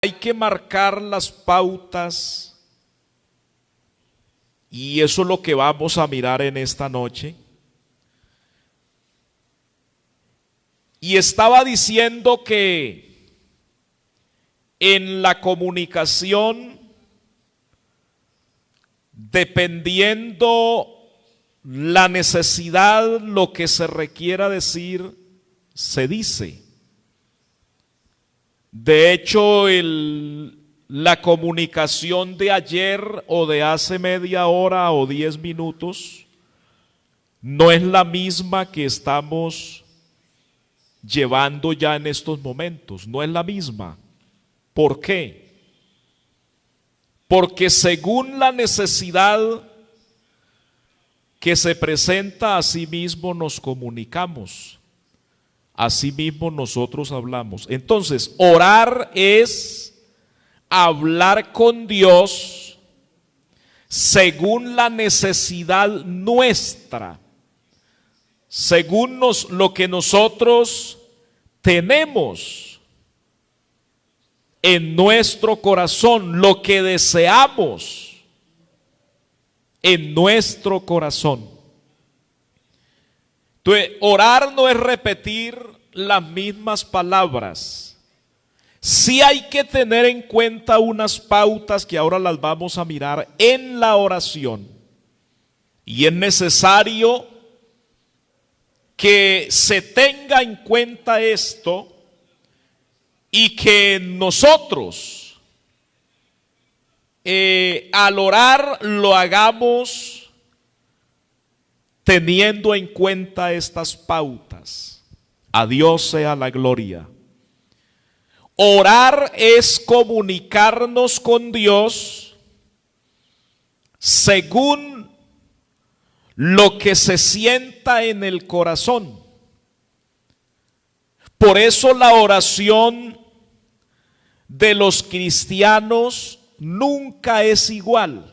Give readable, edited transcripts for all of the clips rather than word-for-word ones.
Hay que marcar las pautas y eso es lo que vamos a mirar en esta noche. Y estaba diciendo que en la comunicación, dependiendo la necesidad, lo que se requiera decir, se dice. De hecho, la comunicación de ayer o de hace media hora o 10 minutos no es la misma que estamos llevando ya en estos momentos, no es la misma. ¿Por qué? Porque según la necesidad que se presenta, a sí mismo nos comunicamos. Asimismo nosotros hablamos. Entonces, orar es hablar con Dios según la necesidad nuestra, según lo que nosotros tenemos en nuestro corazón, lo que deseamos en nuestro corazón. Entonces, orar no es repetir las mismas palabras. Sí hay que tener en cuenta unas pautas que ahora las vamos a mirar en la oración. Y es necesario que se tenga en cuenta esto y que nosotros al orar lo hagamos teniendo en cuenta estas pautas. A Dios sea la gloria. Orar es comunicarnos con Dios según lo que se sienta en el corazón. Por eso la oración de los cristianos nunca es igual.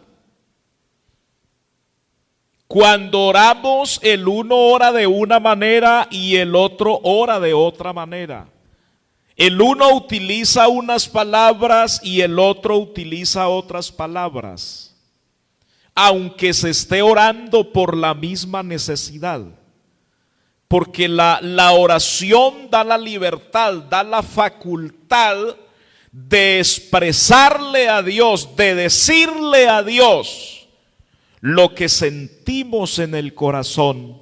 Cuando oramos, el uno ora de una manera y el otro ora de otra manera. El uno utiliza unas palabras y el otro utiliza otras palabras, aunque se esté orando por la misma necesidad. Porque la oración da la libertad, da la facultad de expresarle a Dios, de decirle a Dios lo que sentimos en el corazón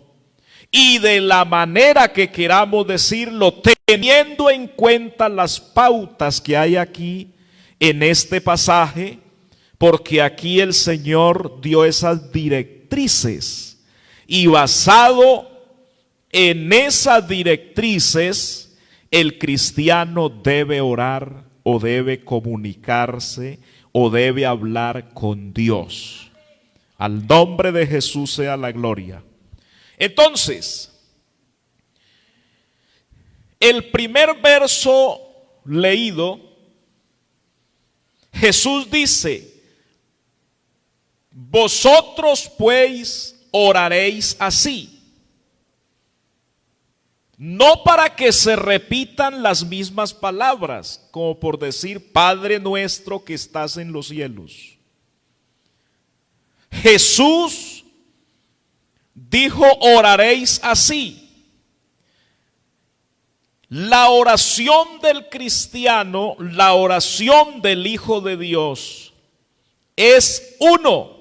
y de la manera que queramos decirlo, teniendo en cuenta las pautas que hay aquí en este pasaje, porque aquí el Señor dio esas directrices y basado en esas directrices el cristiano debe orar o debe comunicarse o debe hablar con Dios. Al nombre de Jesús sea la gloria. Entonces, el primer verso leído, Jesús dice: vosotros pues oraréis así. No para que se repitan las mismas palabras, como por decir Padre nuestro que estás en los cielos. Jesús dijo: oraréis así. La oración del cristiano, la oración del Hijo de Dios, es uno,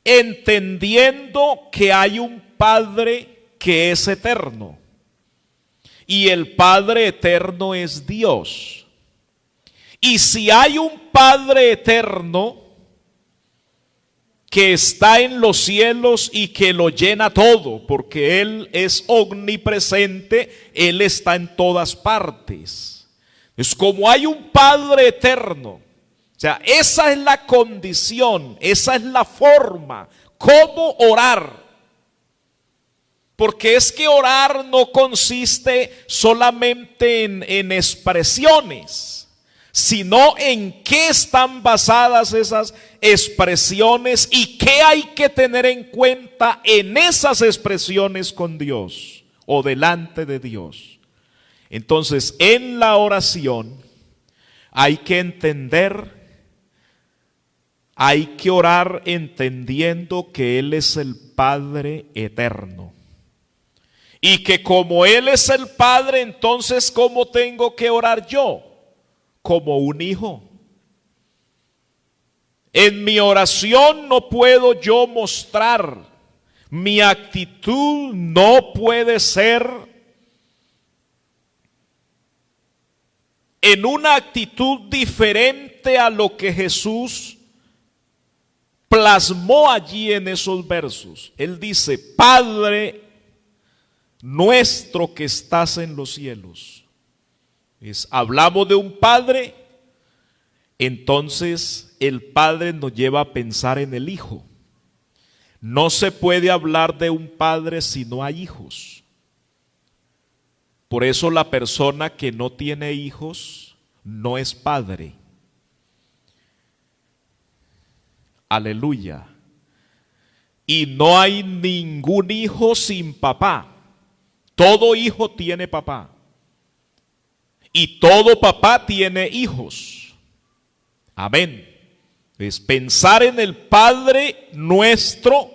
entendiendo que hay un Padre que es eterno. Y el Padre eterno es Dios. Y si hay un Padre eterno que está en los cielos y que lo llena todo, porque Él es omnipresente, Él está en todas partes. Es como hay un Padre eterno, o sea, esa es la condición, esa es la forma, cómo orar. Porque es que orar no consiste solamente en expresiones, sino en qué están basadas esas expresiones y qué hay que tener en cuenta en esas expresiones con Dios o delante de Dios. Entonces, en la oración hay que entender, hay que orar entendiendo que Él es el Padre eterno. Y que como Él es el Padre, entonces ¿cómo tengo que orar yo? Como un hijo. En mi oración no puedo yo mostrar, mi actitud no puede ser en una actitud diferente a lo que Jesús plasmó allí en esos versos. Él dice, Padre nuestro que estás en los cielos. Hablamos de un Padre, entonces el Padre nos lleva a pensar en el Hijo. No se puede hablar de un Padre si no hay hijos. Por eso la persona que no tiene hijos no es padre. Aleluya. Y no hay ningún hijo sin papá. Todo hijo tiene papá. Y todo papá tiene hijos. Amén. Es pensar en el Padre nuestro.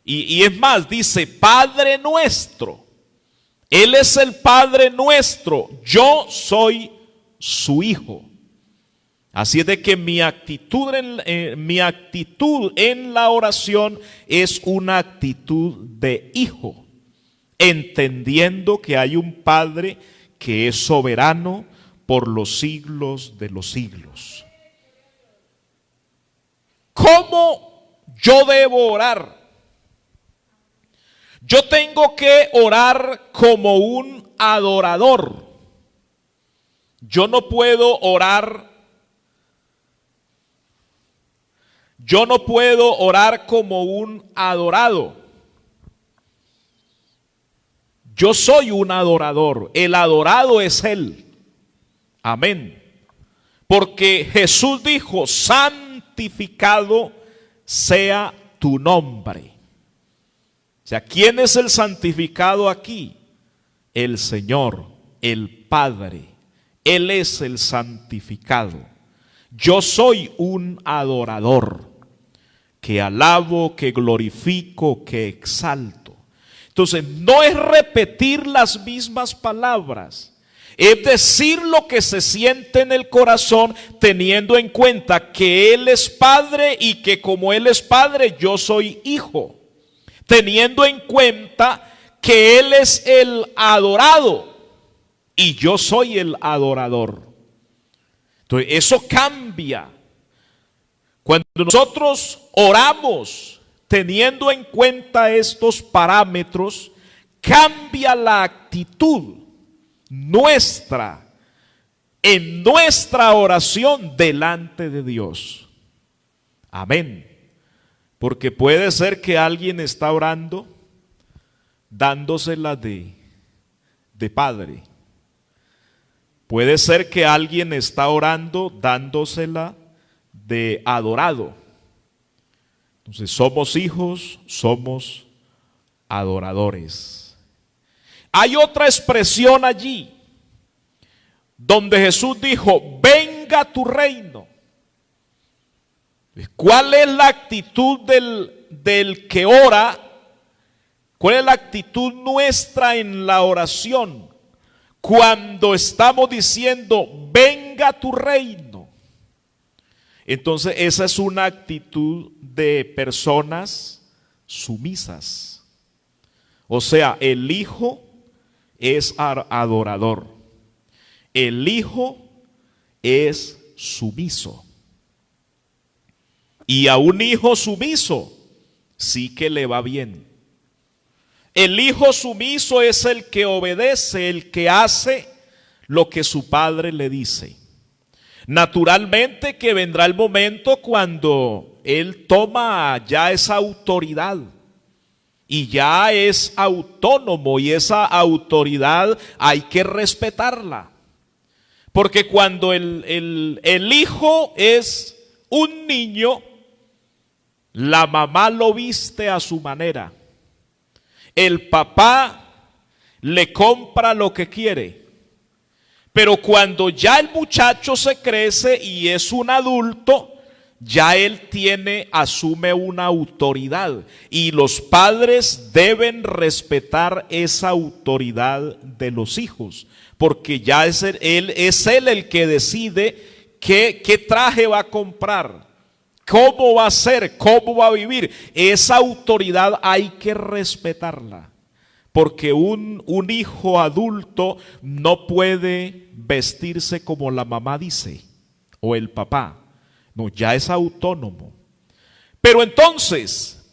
Y es más, dice Padre nuestro. Él es el Padre nuestro. Yo soy su hijo. Así es de que mi actitud en la oración es una actitud de hijo, entendiendo que hay un Padre que es soberano por los siglos de los siglos. ¿Cómo yo debo orar? Yo tengo que orar como un adorador. Yo no puedo orar como un adorado. Yo soy un adorador. El adorado es Él. Amén. Porque Jesús dijo, santificado sea tu nombre. O sea, ¿quién es el santificado aquí? El Señor, el Padre. Él es el santificado. Yo soy un adorador que alabo, que glorifico, que exalto. Entonces, no es repetir las mismas palabras, es decir lo que se siente en el corazón, teniendo en cuenta que Él es Padre y que como Él es Padre, yo soy hijo. Teniendo en cuenta que Él es el adorado y yo soy el adorador. Entonces, eso cambia. Cuando nosotros oramos teniendo en cuenta estos parámetros, cambia la actitud nuestra en nuestra oración delante de Dios. Amén. Porque puede ser que alguien está orando dándosela de padre. Puede ser que alguien está orando dándosela de adorado. Entonces somos hijos, somos adoradores. Hay otra expresión allí donde Jesús dijo, venga tu reino. ¿Cuál es la actitud del que ora? ¿Cuál es la actitud nuestra en la oración? Cuando estamos diciendo, venga tu reino. Entonces esa es una actitud de personas sumisas. O sea, el hijo es adorador. El hijo es sumiso. Y a un hijo sumiso sí que le va bien. El hijo sumiso es el que obedece, el que hace lo que su padre le dice. Naturalmente que vendrá el momento cuando él toma ya esa autoridad y ya es autónomo, y esa autoridad hay que respetarla. Porque cuando el hijo es un niño, la mamá lo viste a su manera. El papá le compra lo que quiere. Pero cuando ya el muchacho se crece y es un adulto, ya él asume una autoridad y los padres deben respetar esa autoridad de los hijos, porque ya es él el que decide qué traje va a comprar, cómo va a ser, cómo va a vivir. Esa autoridad hay que respetarla, porque un hijo adulto no puede vestirse como la mamá dice o el papá. No, ya es autónomo. Pero entonces,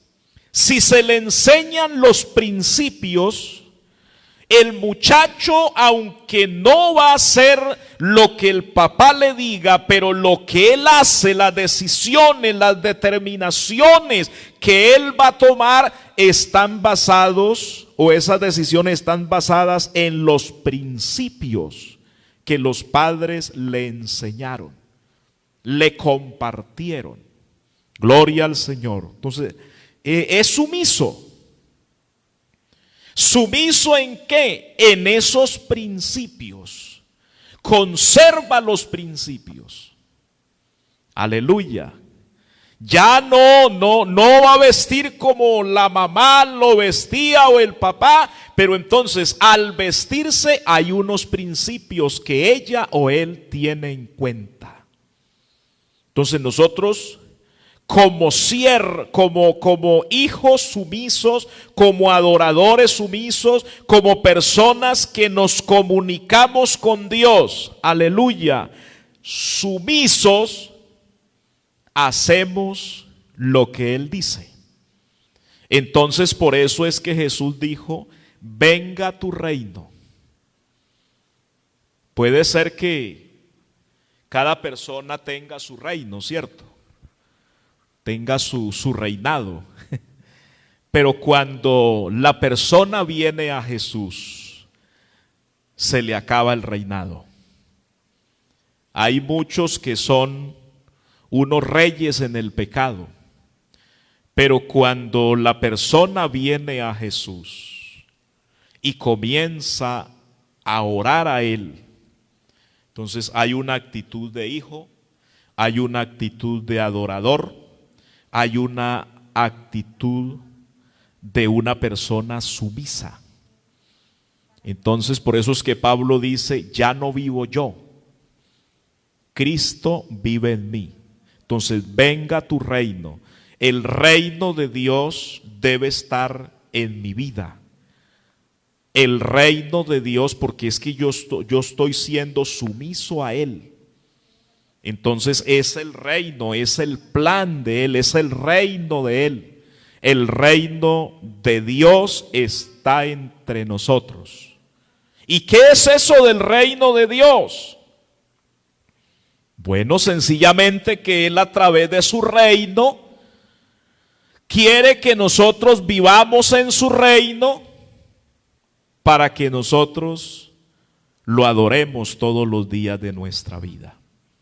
si se le enseñan los principios, el muchacho, aunque no va a hacer lo que el papá le diga, pero lo que él hace, las decisiones, las determinaciones que él va a tomar, están basados, o esas decisiones están basadas en los principios que los padres le enseñaron, le compartieron. Gloria al Señor. Entonces, es sumiso. ¿Sumiso en qué? En esos principios. Conserva los principios. Aleluya. Ya no va a vestir como la mamá lo vestía o el papá, pero entonces al vestirse hay unos principios que ella o él tiene en cuenta. Entonces nosotros como hijos sumisos, como adoradores sumisos, como personas que nos comunicamos con Dios, aleluya, sumisos, hacemos lo que Él dice. Entonces por eso es que Jesús dijo, venga tu reino. Puede ser que cada persona tenga su reino, ¿cierto? Tenga su reinado. Pero cuando la persona viene a Jesús, se le acaba el reinado. Hay muchos que son unos reyes en el pecado, pero cuando la persona viene a Jesús y comienza a orar a Él, entonces hay una actitud de hijo, hay una actitud de adorador, hay una actitud de una persona sumisa. Entonces por eso es que Pablo dice, ya no vivo yo, Cristo vive en mí. Entonces venga tu reino. El reino de Dios debe estar en mi vida. El reino de Dios, porque es que yo estoy siendo sumiso a Él. Entonces es el reino, es el plan de Él, es el reino de Él. El reino de Dios está entre nosotros. ¿Y qué es eso del reino de Dios? Bueno, sencillamente que Él a través de su reino quiere que nosotros vivamos en su reino para que nosotros lo adoremos todos los días de nuestra vida.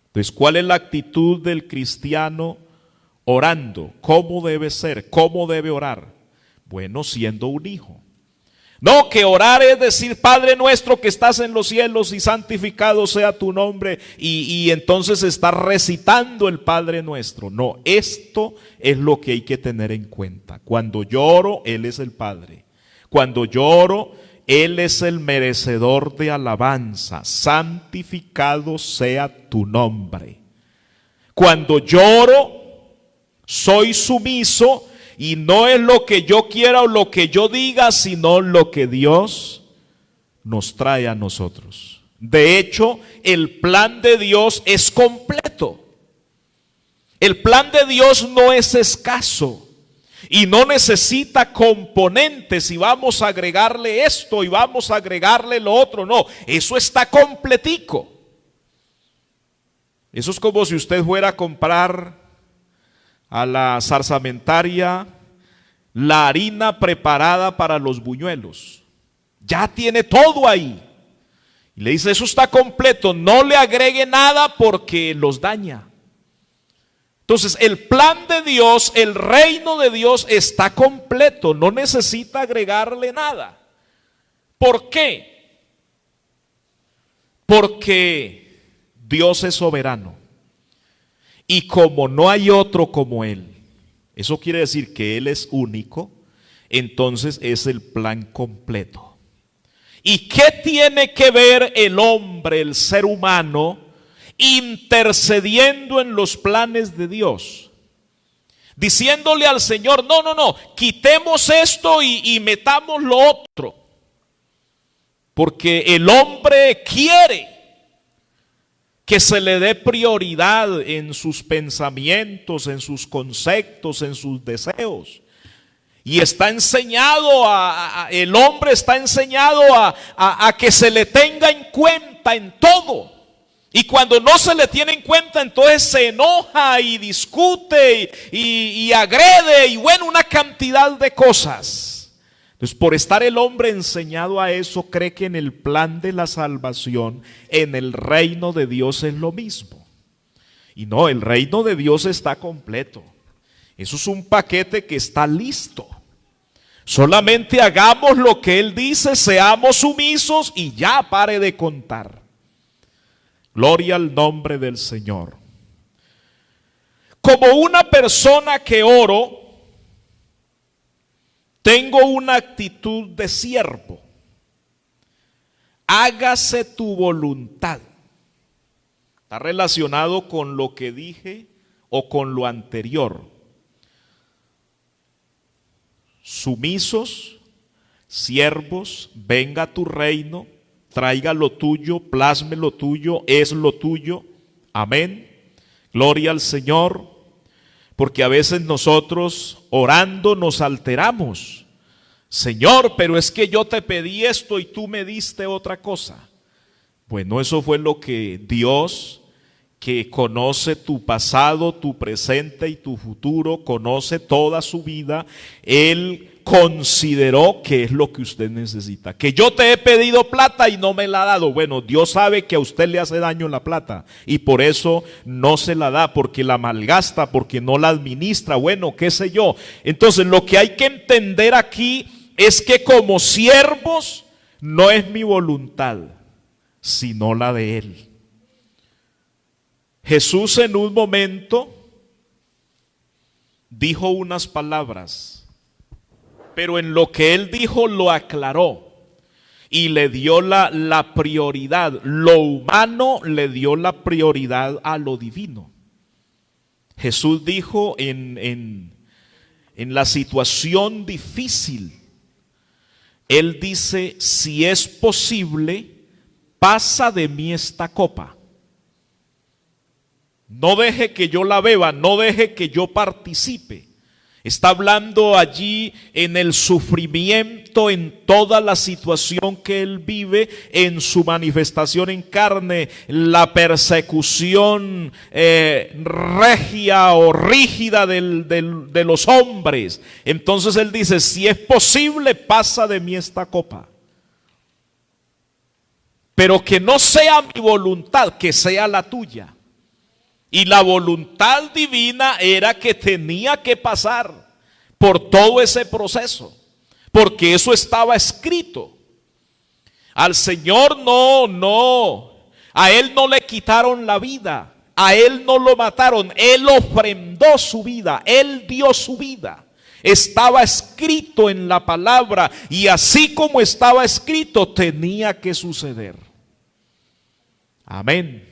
Entonces, ¿cuál es la actitud del cristiano orando? ¿Cómo debe ser? ¿Cómo debe orar? Bueno, siendo un hijo. No, que orar es decir, Padre nuestro que estás en los cielos y santificado sea tu nombre, y entonces está recitando el Padre nuestro. No, esto es lo que hay que tener en cuenta. Cuando yo oro, Él es el Padre. Cuando yo oro, Él es el merecedor de alabanza. Santificado sea tu nombre. Cuando yo oro, soy sumiso. Y no es lo que yo quiera o lo que yo diga, sino lo que Dios nos trae a nosotros. De hecho, el plan de Dios es completo. El plan de Dios no es escaso y no necesita componentes y vamos a agregarle esto y vamos a agregarle lo otro. No, eso está completico. Eso es como si usted fuera a comprar a la zarzamentaria la harina preparada para los buñuelos. Ya tiene todo ahí. Y le dice, eso está completo, no le agregue nada porque los daña. Entonces, el plan de Dios, el reino de Dios está completo, no necesita agregarle nada. ¿Por qué? Porque Dios es soberano. Y como no hay otro como Él, eso quiere decir que Él es único, entonces es el plan completo. ¿Y qué tiene que ver el hombre, el ser humano, intercediendo en los planes de Dios? Diciéndole al Señor, no, quitemos esto y metamos lo otro. Porque el hombre quiere que se le dé prioridad en sus pensamientos, en sus conceptos, en sus deseos. Y está enseñado, el hombre está enseñado a que se le tenga en cuenta en todo. Y cuando no se le tiene en cuenta, entonces se enoja y discute y agrede y bueno, una cantidad de cosas. Entonces, por estar el hombre enseñado a eso, cree que en el plan de la salvación, en el reino de Dios es lo mismo. Y no, el reino de Dios está completo. Eso es un paquete que está listo. Solamente hagamos lo que Él dice, seamos sumisos y ya pare de contar. Gloria al nombre del Señor. Como una persona que oro, tengo una actitud de siervo. Hágase tu voluntad. Está relacionado con lo que dije o con lo anterior. Sumisos, siervos, venga tu reino, traiga lo tuyo, plasme lo tuyo, es lo tuyo. Amén. Gloria al Señor. Porque a veces nosotros orando nos alteramos. Señor, pero es que yo te pedí esto y tú me diste otra cosa. Bueno, eso fue lo que Dios, que conoce tu pasado, tu presente y tu futuro, conoce toda su vida, Él consideró que es lo que usted necesita. Que yo te he pedido plata y no me la ha dado. Bueno, Dios sabe que a usted le hace daño la plata y por eso no se la da, porque la malgasta, porque no la administra, bueno, qué sé yo. Entonces lo que hay que entender aquí es que como siervos no es mi voluntad, sino la de Él. Jesús en un momento dijo unas palabras, pero en lo que Él dijo lo aclaró y le dio la prioridad. Lo humano le dio la prioridad a lo divino. Jesús dijo en la situación difícil, Él dice, si es posible, pasa de mí esta copa. No deje que yo la beba, no deje que yo participe. Está hablando allí en el sufrimiento, en toda la situación que Él vive, en su manifestación en carne, la persecución regia o rígida de los hombres. Entonces Él dice, si es posible, pasa de mí esta copa. Pero que no sea mi voluntad, que sea la tuya. Y la voluntad divina era que tenía que pasar por todo ese proceso, porque eso estaba escrito. Al Señor a Él no le quitaron la vida, a Él no lo mataron, Él ofrendó su vida, Él dio su vida. Estaba escrito en la palabra y así como estaba escrito tenía que suceder. Amén.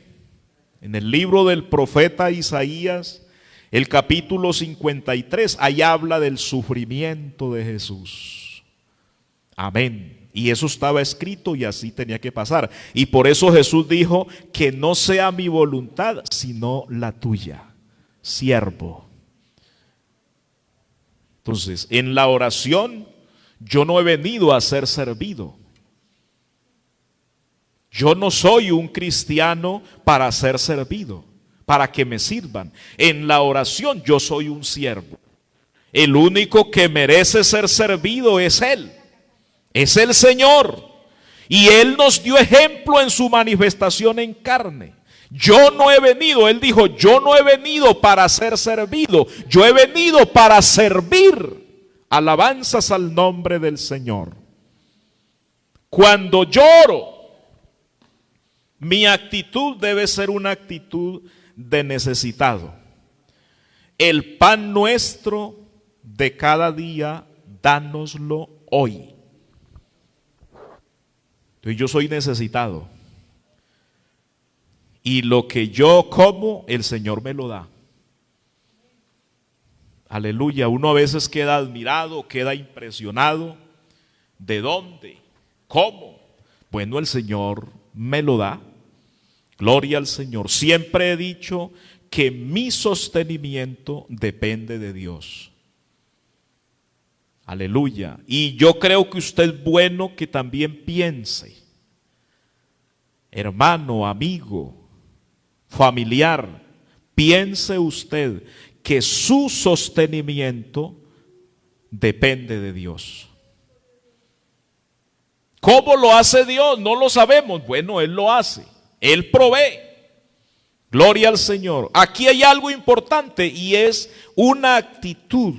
En el libro del profeta Isaías, el capítulo 53, ahí habla del sufrimiento de Jesús. Amén. Y eso estaba escrito y así tenía que pasar. Y por eso Jesús dijo, que no sea mi voluntad, sino la tuya, siervo. Entonces, en la oración, yo no he venido a ser servido. Yo no soy un cristiano para ser servido, para que me sirvan. En la oración yo soy un siervo. El único que merece ser servido es Él. Es el Señor. Y Él nos dio ejemplo en su manifestación en carne. Yo no he venido, Él dijo, yo no he venido para ser servido. Yo he venido para servir. Alabanzas al nombre del Señor. Cuando lloro, Mi actitud debe ser una actitud de necesitado. El pan nuestro de cada día, dánoslo hoy. Entonces yo soy necesitado. Y lo que yo como, el Señor me lo da. Aleluya. Uno a veces queda admirado, queda impresionado. ¿De dónde? ¿Cómo? Bueno, el Señor me lo da. Gloria al Señor. Siempre he dicho que mi sostenimiento depende de Dios. Aleluya. Y yo creo que usted es bueno que también piense, hermano, amigo, familiar, piense usted que su sostenimiento depende de Dios. ¿Cómo lo hace Dios? No lo sabemos. Bueno, Él lo hace. Él provee. Gloria al Señor. Aquí hay algo importante y es una actitud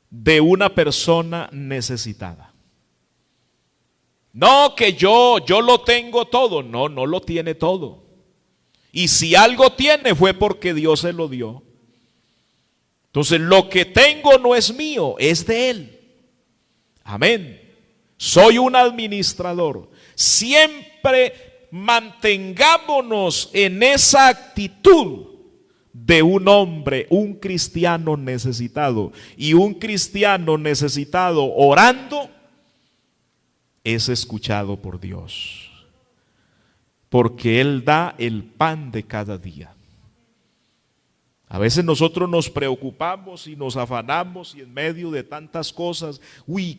de una persona necesitada. No que yo lo tengo todo. No lo tiene todo. Y si algo tiene fue porque Dios se lo dio. Entonces lo que tengo no es mío, es de Él. Amén. Soy un administrador. Siempre mantengámonos en esa actitud de un hombre, un cristiano necesitado. Y un cristiano necesitado orando es escuchado por Dios. Porque Él da el pan de cada día. A veces nosotros nos preocupamos y nos afanamos y en medio de tantas cosas,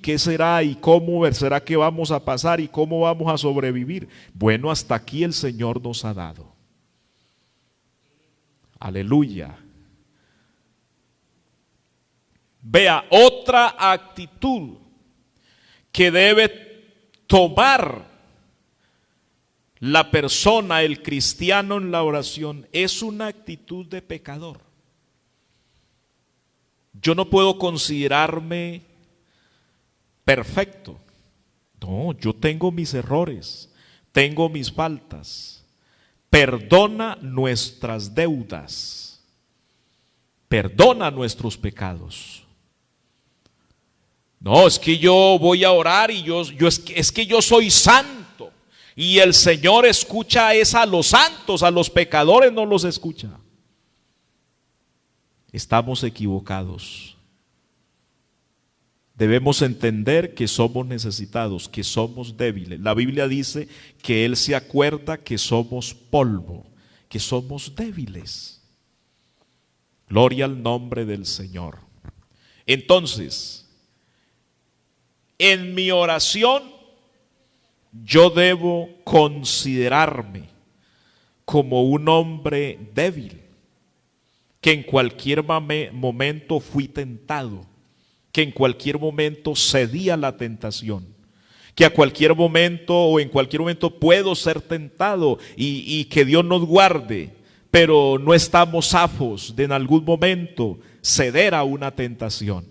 ¿qué será y cómo será que vamos a pasar y cómo vamos a sobrevivir? Bueno, hasta aquí el Señor nos ha dado. Aleluya. Vea, otra actitud que debe tomar la persona, el cristiano en la oración, es una actitud de pecador. Yo no puedo considerarme perfecto. No, yo tengo mis errores, tengo mis faltas. Perdona nuestras deudas. Perdona nuestros pecados. No, es que yo voy a orar y es que yo soy santo. Y el Señor escucha a los santos, a los pecadores no los escucha. Estamos equivocados. Debemos entender que somos necesitados, que somos débiles. La Biblia dice que Él se acuerda que somos polvo, que somos débiles. Gloria al nombre del Señor. Entonces, en mi oración, yo debo considerarme como un hombre débil, que en cualquier momento fui tentado, que en cualquier momento cedí a la tentación, que a cualquier momento o en cualquier momento puedo ser tentado y que Dios nos guarde, pero no estamos zafos de en algún momento ceder a una tentación.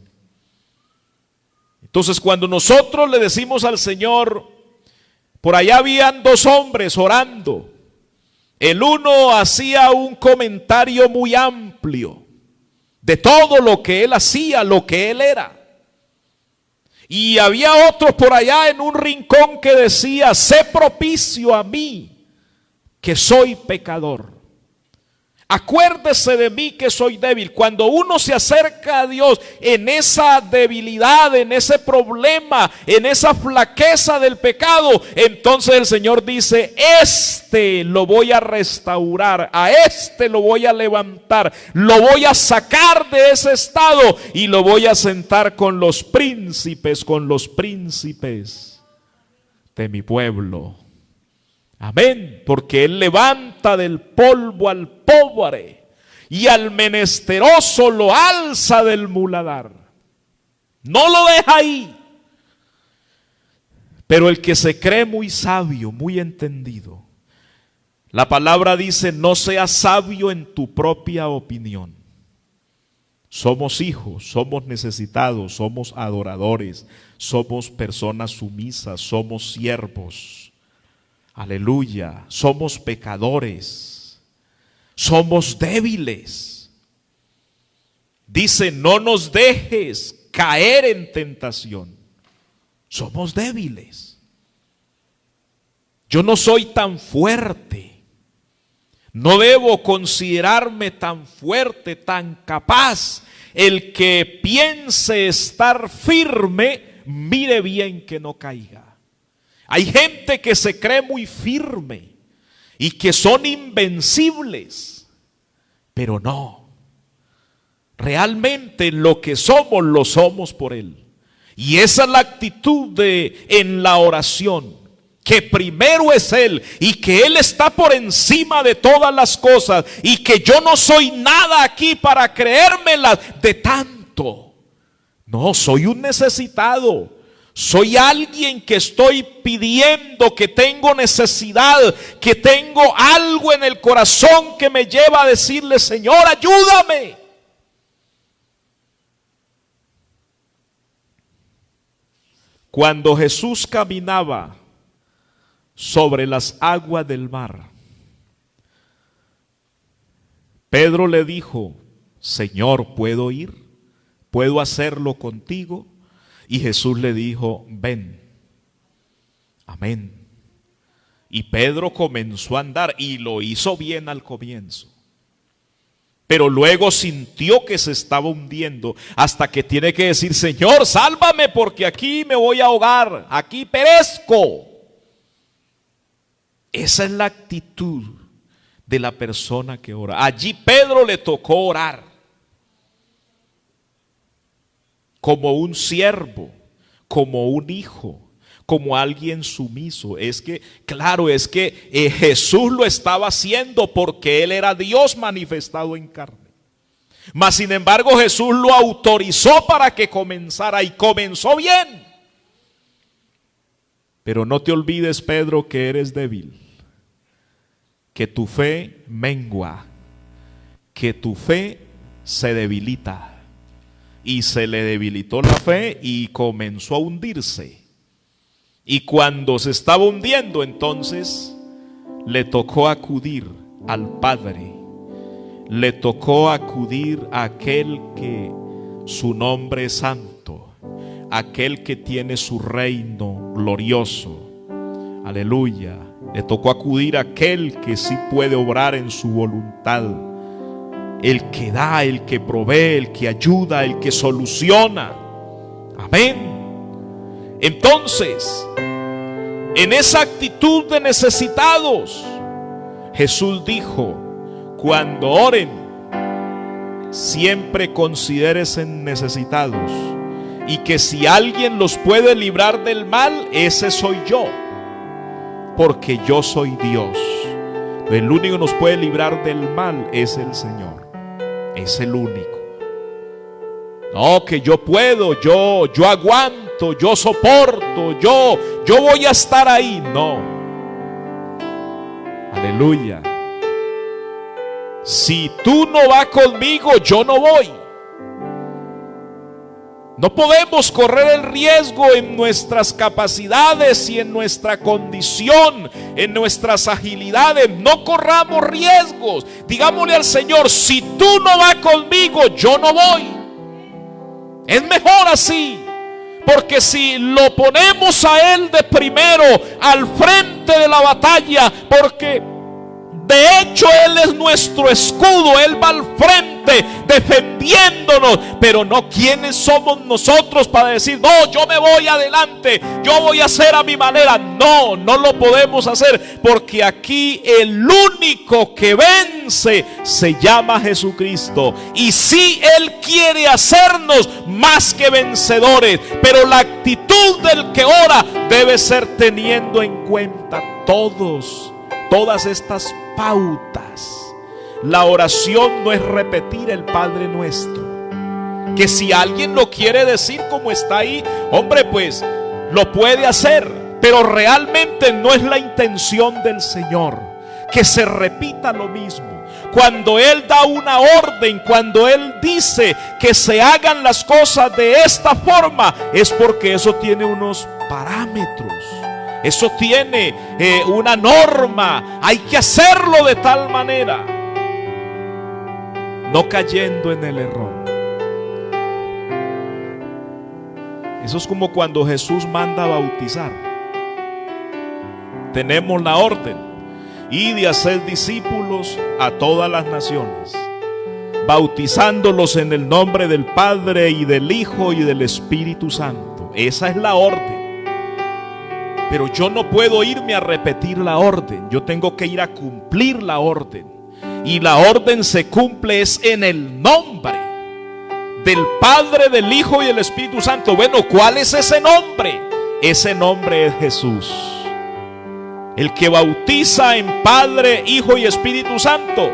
Entonces, cuando nosotros le decimos al Señor, por allá habían dos hombres orando. El uno hacía un comentario muy amplio de todo lo que él hacía, lo que él era. Y había otro por allá en un rincón que decía, sé propicio a mí, que soy pecador. Acuérdese de mí que soy débil. Cuando uno se acerca a Dios en esa debilidad, en ese problema, en esa flaqueza del pecado, entonces el Señor dice, lo voy a restaurar, a lo voy a levantar, lo voy a sacar de ese estado y lo voy a sentar con los príncipes de mi pueblo. Amén, porque Él levanta del polvo al pobre y al menesteroso lo alza del muladar. No lo deja ahí. Pero el que se cree muy sabio, muy entendido, la palabra dice, no seas sabio en tu propia opinión. Somos hijos, somos necesitados, somos adoradores, somos personas sumisas, somos siervos. Aleluya, somos pecadores, somos débiles. Dice, no nos dejes caer en tentación. Somos débiles. Yo no soy tan fuerte. No debo considerarme tan fuerte, tan capaz. El que piense estar firme, mire bien que no caiga. Hay gente que se cree muy firme y que son invencibles, pero no. Realmente lo que somos, lo somos por Él. Y esa es la actitud en la oración, que primero es Él y que Él está por encima de todas las cosas y que yo no soy nada aquí para creérmelas de tanto. No, soy un necesitado. Soy alguien que estoy pidiendo, que tengo necesidad, que tengo algo en el corazón que me lleva a decirle, Señor, ayúdame. Cuando Jesús caminaba sobre las aguas del mar, Pedro le dijo, Señor, ¿puedo ir? ¿Puedo hacerlo contigo? Y Jesús le dijo, ven. Amén. Y Pedro comenzó a andar y lo hizo bien al comienzo. Pero luego sintió que se estaba hundiendo hasta que tiene que decir, Señor, sálvame porque aquí me voy a ahogar, aquí perezco. Esa es la actitud de la persona que ora. Allí Pedro le tocó orar como un siervo, como un hijo, como alguien sumiso. Es que, claro, es que Jesús lo estaba haciendo porque Él era Dios manifestado en carne. Mas sin embargo Jesús lo autorizó para que comenzara y comenzó bien. Pero no te olvides, Pedro, que eres débil, que tu fe mengua, que tu fe se debilita. Y se le debilitó la fe y comenzó a hundirse. Y cuando se estaba hundiendo, entonces le tocó acudir al Padre. Le tocó acudir a aquel que su nombre es santo, aquel que tiene su reino glorioso. Aleluya. Le tocó acudir a aquel que sí puede obrar en su voluntad. El que da, el que provee, el que ayuda, el que soluciona. Amén. Entonces, en esa actitud de necesitados, Jesús dijo, cuando oren, siempre considérense necesitados, y que si alguien los puede librar del mal, ese soy yo, porque yo soy Dios. El único que nos puede librar del mal es el Señor. Es el único. No, que yo puedo, yo aguanto, yo soporto, yo voy a estar ahí. No. Aleluya. Si tú no vas conmigo, yo no voy. No podemos correr el riesgo en nuestras capacidades y en nuestra condición, en nuestras agilidades. No corramos riesgos. Digámosle al Señor, si tú no vas conmigo, yo no voy. Es mejor así, porque si lo ponemos a Él de primero, al frente de la batalla, porque de hecho Él es nuestro escudo, Él va al frente defendiéndonos. Pero no, ¿quiénes somos nosotros para decir, no, yo me voy adelante, yo voy a hacer a mi manera? No, no lo podemos hacer, porque aquí el único que vence se llama Jesucristo. Y sí, Él quiere hacernos más que vencedores, pero la actitud del que ora debe ser teniendo en cuenta todas estas pautas. La oración no es repetir el Padre Nuestro, que si alguien lo quiere decir como está ahí, hombre, pues lo puede hacer, pero realmente no es la intención del Señor que se repita lo mismo. Cuando Él da una orden, cuando Él dice que se hagan las cosas de esta forma, es porque eso tiene unos parámetros. Eso tiene una norma. Hay que hacerlo de tal manera, no cayendo en el error. Eso es como cuando Jesús manda a bautizar. Tenemos la orden: id y hacer discípulos a todas las naciones, bautizándolos en el nombre del Padre y del Hijo y del Espíritu Santo. Esa es la orden. Pero yo no puedo irme a repetir la orden. Yo tengo que ir a cumplir la orden. Y la orden se cumple es en el nombre del Padre, del Hijo y del Espíritu Santo. Bueno, ¿cuál es ese nombre? Ese nombre es Jesús. El que bautiza en Padre, Hijo y Espíritu Santo,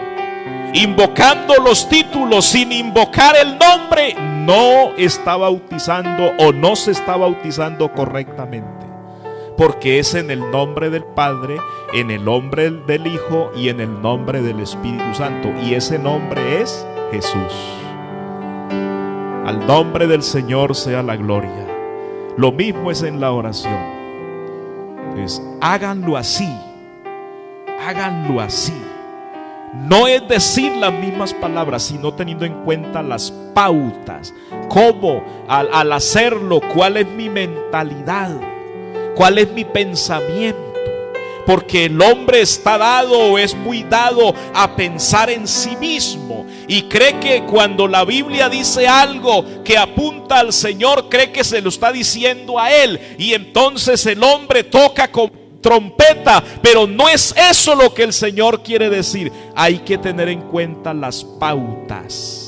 invocando los títulos sin invocar el nombre, no está bautizando o no se está bautizando correctamente. Porque es en el nombre del Padre, en el nombre del Hijo y en el nombre del Espíritu Santo. Y ese nombre es Jesús. Al nombre del Señor sea la gloria. Lo mismo es en la oración. Entonces, háganlo así. Háganlo así. No es decir las mismas palabras, sino teniendo en cuenta las pautas. ¿Cómo? Al hacerlo, ¿cuál es mi mentalidad? ¿Cuál es mi pensamiento? Porque el hombre está dado o es muy dado a pensar en sí mismo y cree que cuando la Biblia dice algo que apunta al Señor, cree que se lo está diciendo a Él, y entonces el hombre toca con trompeta, pero no es eso lo que el Señor quiere decir. Hay que tener en cuenta las pautas.